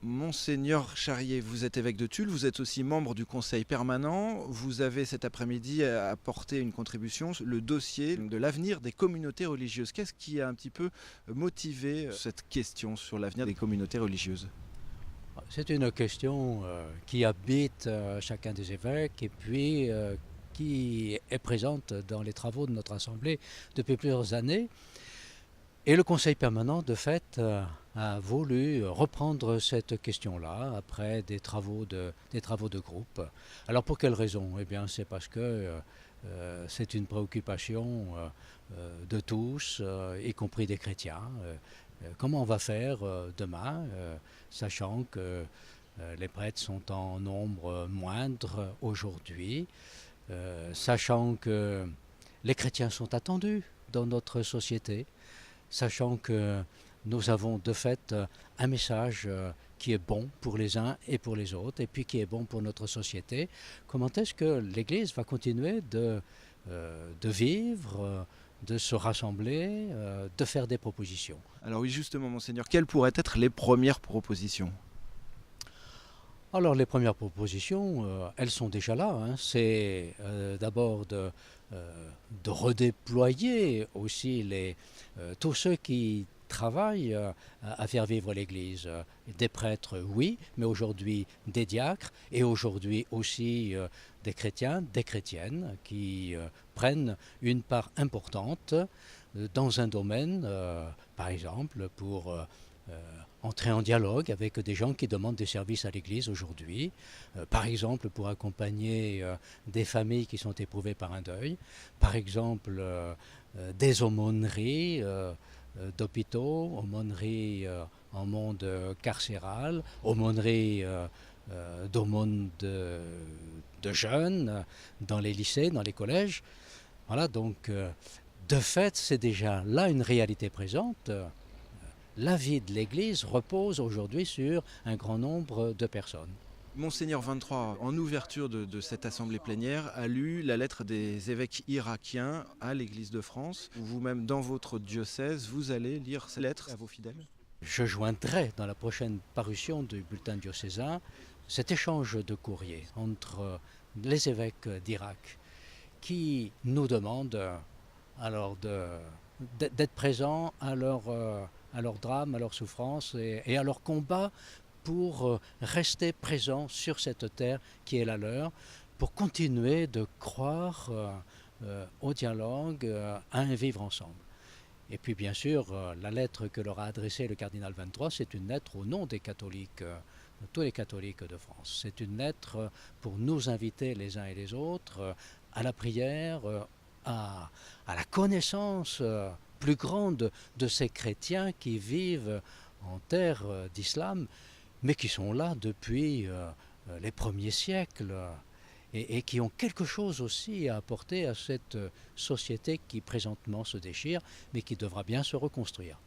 Monseigneur Charrier, vous êtes évêque de Tulle, vous êtes aussi membre du conseil permanent. Vous avez cet après-midi apporté une contribution, le dossier de l'avenir des communautés religieuses. Qu'est-ce qui a un petit peu motivé cette question sur l'avenir des communautés religieuses? C'est une question qui habite chacun des évêques et puis qui est présente dans les travaux de notre Assemblée depuis plusieurs années. Et le Conseil permanent, de fait, a voulu reprendre cette question-là après des travaux de groupe. Alors pour quelle raison? Eh bien, c'est parce que c'est une préoccupation de tous, y compris des chrétiens. Comment on va faire demain, sachant que les prêtres sont en nombre moindre aujourd'hui, sachant que les chrétiens sont attendus dans notre société, sachant que nous avons de fait un message qui est bon pour les uns et pour les autres, et puis qui est bon pour notre société. Comment est-ce que l'Église va continuer de vivre, de se rassembler, de faire des propositions? Alors oui, justement, Monseigneur, quelles pourraient être les premières propositions? Alors les premières propositions, elles sont déjà là, hein. C'est d'abord de redéployer aussi tous ceux qui travaillent à faire vivre l'Église. Des prêtres, oui, mais aujourd'hui des diacres et aujourd'hui aussi des chrétiens, des chrétiennes qui prennent une part importante dans un domaine, par exemple pour entrer en dialogue avec des gens qui demandent des services à l'Église aujourd'hui, par exemple pour accompagner des familles qui sont éprouvées par un deuil, par exemple des aumôneries d'hôpitaux, aumôneries en monde carcéral, aumôneries d'aumônes de jeunes dans les lycées, dans les collèges. Voilà, donc de fait, c'est déjà là une réalité présente. La vie de l'Église repose aujourd'hui sur un grand nombre de personnes. Monseigneur 23, en ouverture de cette assemblée plénière, a lu la lettre des évêques irakiens à l'Église de France. Vous-même, dans votre diocèse, vous allez lire ces lettres à vos fidèles? Je joindrai dans la prochaine parution du bulletin diocésain cet échange de courriers entre les évêques d'Irak qui nous demandent alors d'être présents à leur drame, à leur souffrance et à leur combat pour rester présents sur cette terre qui est la leur, pour continuer de croire au dialogue, à un vivre ensemble. Et puis bien sûr, la lettre que leur a adressée le cardinal 23, c'est une lettre au nom des catholiques, de tous les catholiques de France. C'est une lettre pour nous inviter les uns et les autres à la prière, à la connaissance plus grande de ces chrétiens qui vivent en terre d'islam, mais qui sont là depuis les premiers siècles et qui ont quelque chose aussi à apporter à cette société qui présentement se déchire, mais qui devra bien se reconstruire.